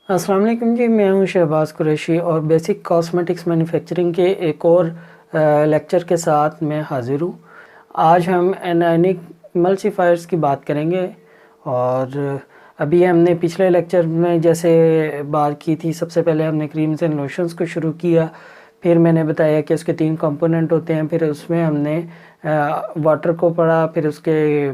अस्सलाम वालेकुम जी, मैं हूं शहबाज कुरैशी और बेसिक कॉस्मेटिक्स मैन्युफैक्चरिंग के एक और लेक्चर के साथ मैं हाज़िर हूं। आज हम एनायनिक इमल्सिफायर्स की बात करेंगे और अभी हमने पिछले लेक्चर में जैसे बात की थी, सबसे पहले हमने क्रीम्स एंड लोशंस को शुरू किया, फिर मैंने बताया कि उसके 3 कंपोनेंट होते हैं, फिर उसमें हमने वाटर को पढ़ा, फिर उसके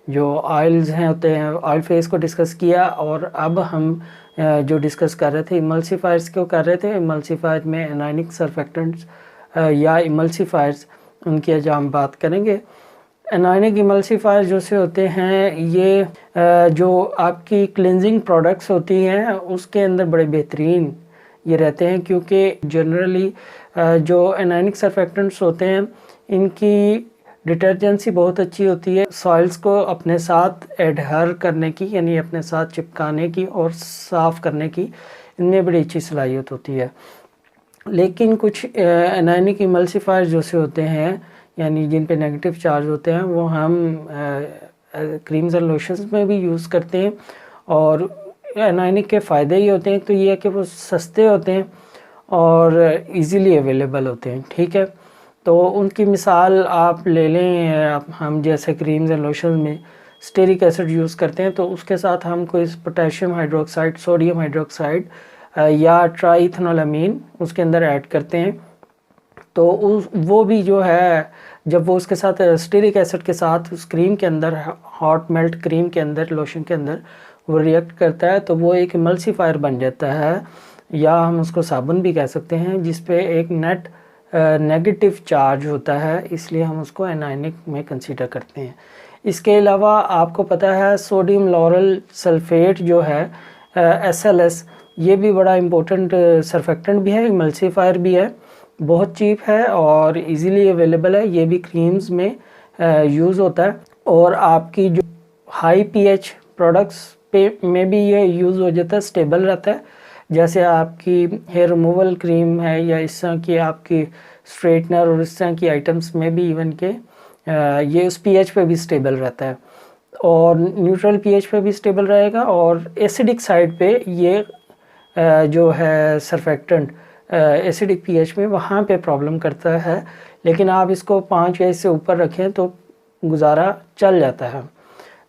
जो ऑयल्स हैं होते हैं ऑयल फेस को डिस्कस किया और अब हम जो डिस्कस कर रहे थे इमल्सिफायर्स को कर रहे थे। इमल्सिफायर में एनायनिक सरफेक्टेंट्स या इमल्सिफायर्स, उनकी आज हम बात करेंगे। एनायनिक इमल्सिफायर जो से होते हैं ये जो आपकी क्लिनजिंग प्रोडक्ट्स होती हैं उसके अंदर बड़े बेहतरीन ये रहते हैं, क्योंकि जनरली जो एनायनिक सरफेक्टेंट्स होते हैं इनकी डिटर्जेंसी बहुत अच्छी होती है, सॉइल्स को अपने साथ एडहर करने की यानी अपने साथ चिपकाने की और साफ़ करने की इनमें बड़ी अच्छी सलाहियत होती है। लेकिन कुछ एनायनिक इमल्सिफायर जो से होते हैं यानी जिन पे नेगेटिव चार्ज होते हैं वो हम क्रीम्स एंड लोशंस में भी यूज़ करते हैं। और एनायनिक के फ़ायदे ये होते हैं, तो ये है कि वो सस्ते होते हैं और इजीली अवेलेबल होते हैं। ठीक है, तो उनकी मिसाल आप ले लें, हम जैसे क्रीम्स एंड लोशन में स्टेरिक एसिड यूज़ करते हैं तो उसके साथ हम कोई पोटेशियम हाइड्रोक्साइड, सोडियम हाइड्रोक्साइड या ट्राइथनोलामीन उसके अंदर ऐड करते हैं, तो वो भी जो है जब वो उसके साथ स्टेरिक एसिड के साथ उस क्रीम के अंदर, हॉट मेल्ट क्रीम के अंदर, लोशन के अंदर वो रिएक्ट करता है तो वो एक इमल्सिफायर बन जाता है, या हम उसको साबुन भी कह सकते हैं, जिस पे एक नेट नेगेटिव चार्ज होता है, इसलिए हम उसको एनायनिक में कंसीडर करते हैं। इसके अलावा आपको पता है सोडियम लॉरल सल्फेट जो है SLS, ये भी बड़ा इम्पोर्टेंट सरफेक्टेंट भी है, इमल्सिफायर भी है, बहुत चीप है और इजीली अवेलेबल है। ये भी क्रीम्स में यूज़ होता है और आपकी जो हाई pH प्रोडक्ट्स पे में भी ये यूज़ हो जाता है, स्टेबल रहता है। जैसे आपकी हेयर रिमूवल क्रीम है या इस तरह की आपकी स्ट्रेटनर और इस तरह की आइटम्स में भी इवन के ये उस pH पे भी स्टेबल रहता है और न्यूट्रल pH पे भी स्टेबल रहेगा। और एसिडिक साइड पे ये जो है सरफेक्टेंट एसिडिक pH में वहाँ पे प्रॉब्लम करता है, लेकिन आप इसको 5 या इससे ऊपर रखें तो गुजारा चल जाता है।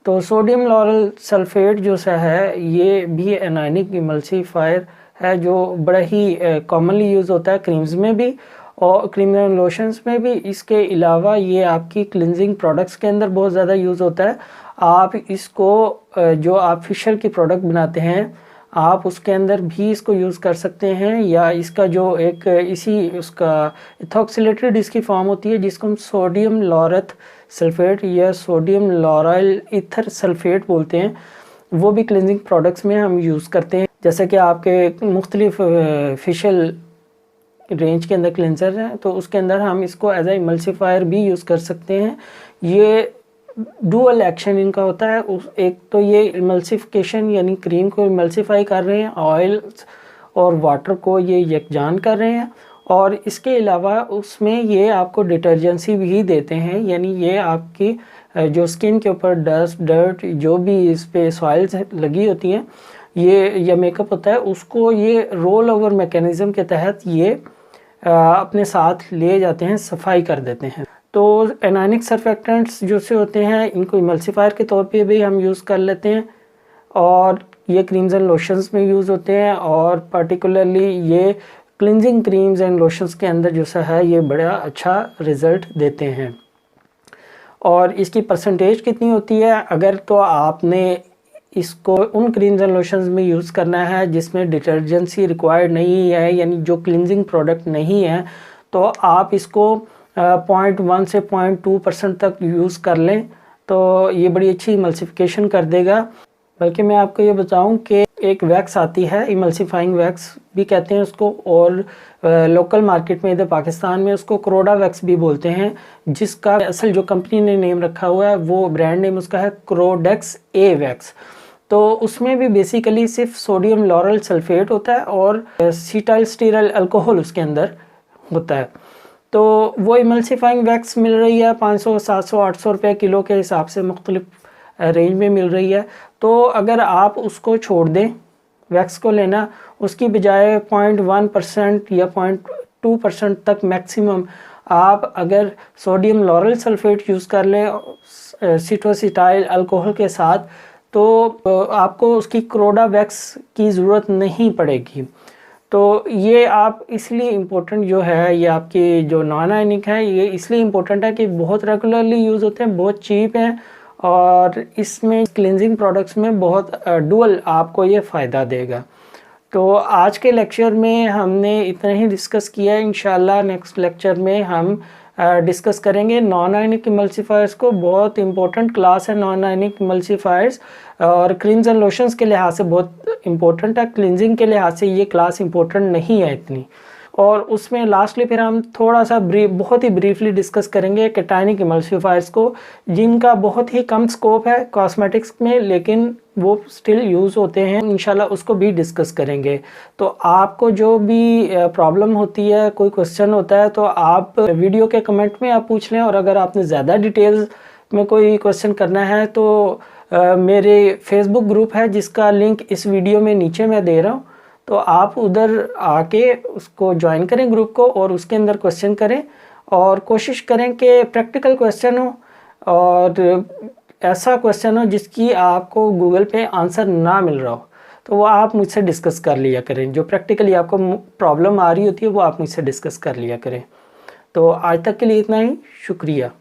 तो सोडियम लॉरल सल्फेट जो सा है ये भी एनायनिक इमल्सिफायर है, जो बड़ा ही कॉमनली यूज़ होता है क्रीम्स में भी और क्रीम एंड लोशंस में भी। इसके अलावा ये आपकी क्लिनजिंग प्रोडक्ट्स के अंदर बहुत ज़्यादा यूज़ होता है। आप इसको जो आप फेशियल की प्रोडक्ट बनाते हैं आप उसके अंदर भी इसको यूज़ कर सकते हैं, या इसका जो एक इसी उसका इथॉक्सिलेटेड इसकी फॉर्म होती है जिसको हम सोडियम लॉरेट सल्फेट या सोडियम लॉराइल ईथर सल्फेट बोलते हैं, वो भी क्लिनजिंग प्रोडक्ट्स में हम यूज़ करते हैं। जैसे कि आपके मुख्तलिफ फेशियल रेंज के अंदर क्लिनजर हैं तो उसके अंदर हम इसको एज ए इमल्सिफायर भी यूज़ कर सकते हैं। ये डुअल एक्शन इनका होता है, एक तो ये इमल्सिफिकेशन यानी क्रीम को इमल्सिफाई कर रहे हैं, ऑयल और वाटर को ये यकजान कर रहे हैं, और इसके अलावा उसमें ये आपको डिटर्जेंसी भी देते हैं, यानी ये आपकी जो स्किन के ऊपर डस्ट डर्ट जो भी इस पे सॉइल्स लगी होती हैं ये या मेकअप होता है उसको ये रोल ओवर मैकेनिज़्म के तहत ये अपने साथ ले जाते हैं, सफाई कर देते हैं। तो एनायनिक सरफेक्टेंट्स जो से होते हैं इनको इमल्सिफायर के तौर पे भी हम यूज़ कर लेते हैं और ये क्रीम्स एंड लोशंस में यूज़ होते हैं, और पर्टिकुलरली ये क्लिनजिंग क्रीम्स एंड लोशंस के अंदर जो सा है ये बड़ा अच्छा रिज़ल्ट देते हैं। और इसकी परसेंटेज कितनी होती है, अगर तो आपने इसको उन क्रीम्स एंड लोशंस में यूज़ करना है जिसमें डिटर्जेंसी रिक्वायर्ड नहीं है यानी जो क्लिनजिंग प्रोडक्ट नहीं है, तो आप इसको 0.1 से 0.2% तक यूज़ कर लें तो ये बड़ी अच्छी इमल्सिफिकेशन कर देगा। बल्कि मैं आपको ये बताऊं कि एक वैक्स आती है, इमल्सिफाइंग वैक्स भी कहते हैं उसको, और लोकल मार्केट में इधर पाकिस्तान में उसको क्रोडा वैक्स भी बोलते हैं, जिसका असल जो कंपनी ने नेम रखा हुआ है वो ब्रांड नेम उसका है क्रोडेक्स ए वैक्स। तो उसमें भी बेसिकली सिर्फ सोडियम लॉरल सल्फेट होता है और सीटाइल स्टीराइल अल्कोहल उसके अंदर होता है। तो वो इमल्सिफाइंग वैक्स मिल रही है 500, 700, 800 रुपये किलो के हिसाब से मुख्तलिफ रेंज में मिल रही है। तो अगर आप उसको छोड़ दें वैक्स को लेना, उसकी बजाय 0.1% या 0.2% तक मैक्सिमम आप अगर सोडियम लॉरेल सल्फेट यूज़ कर लें सिटोसिटाइल अल्कोहल के साथ, तो आपको उसकी क्रोडा वैक्स की ज़रूरत नहीं पड़ेगी। तो ये आप इसलिए इम्पोर्टेंट जो है, ये आपकी जो नॉन आयनिक है ये इसलिए इम्पोर्टेंट है कि बहुत रेगुलरली यूज़ होते हैं, बहुत चीप हैं और इसमें क्लिनजिंग प्रोडक्ट्स में बहुत डुअल आपको ये फ़ायदा देगा। तो आज के लेक्चर में हमने इतना ही डिस्कस किया है। इंशाल्लाह नेक्स्ट लेक्चर में हम डिस्कस करेंगे नॉन आयनिक इमल्सिफायर्स को। बहुत इंपॉर्टेंट क्लास है नॉन आयनिक इमल्सिफायर्स और क्रीम्स एंड लोशंस के लिहाज से बहुत इंपॉर्टेंट है। क्लिनजिंग के लिहाज से ये क्लास इंपॉर्टेंट नहीं है इतनी। और उसमें लास्टली फिर हम थोड़ा सा बहुत ही ब्रीफली डिस्कस करेंगे कैटायनिक इमल्सिफायर्स को, जिनका बहुत ही कम स्कोप है कॉस्मेटिक्स में, लेकिन वो स्टिल यूज़ होते हैं। इंशाल्लाह उसको भी डिस्कस करेंगे। तो आपको जो भी प्रॉब्लम होती है, कोई क्वेश्चन होता है, तो आप वीडियो के कमेंट में आप पूछ लें। और अगर आपने ज़्यादा डिटेल्स में कोई क्वेश्चन करना है तो मेरे फेसबुक ग्रुप है जिसका लिंक इस वीडियो में नीचे मैं दे रहा हूँ, तो आप उधर आके उसको ज्वाइन करें ग्रुप को और उसके अंदर क्वेश्चन करें और कोशिश करें कि प्रैक्टिकल क्वेश्चन हो और ऐसा क्वेश्चन हो जिसकी आपको गूगल पे आंसर ना मिल रहा हो, तो वो आप मुझसे डिस्कस कर लिया करें। जो प्रैक्टिकली आपको प्रॉब्लम आ रही होती है वो आप मुझसे डिस्कस कर लिया करें। तो आज तक के लिए इतना ही, शुक्रिया।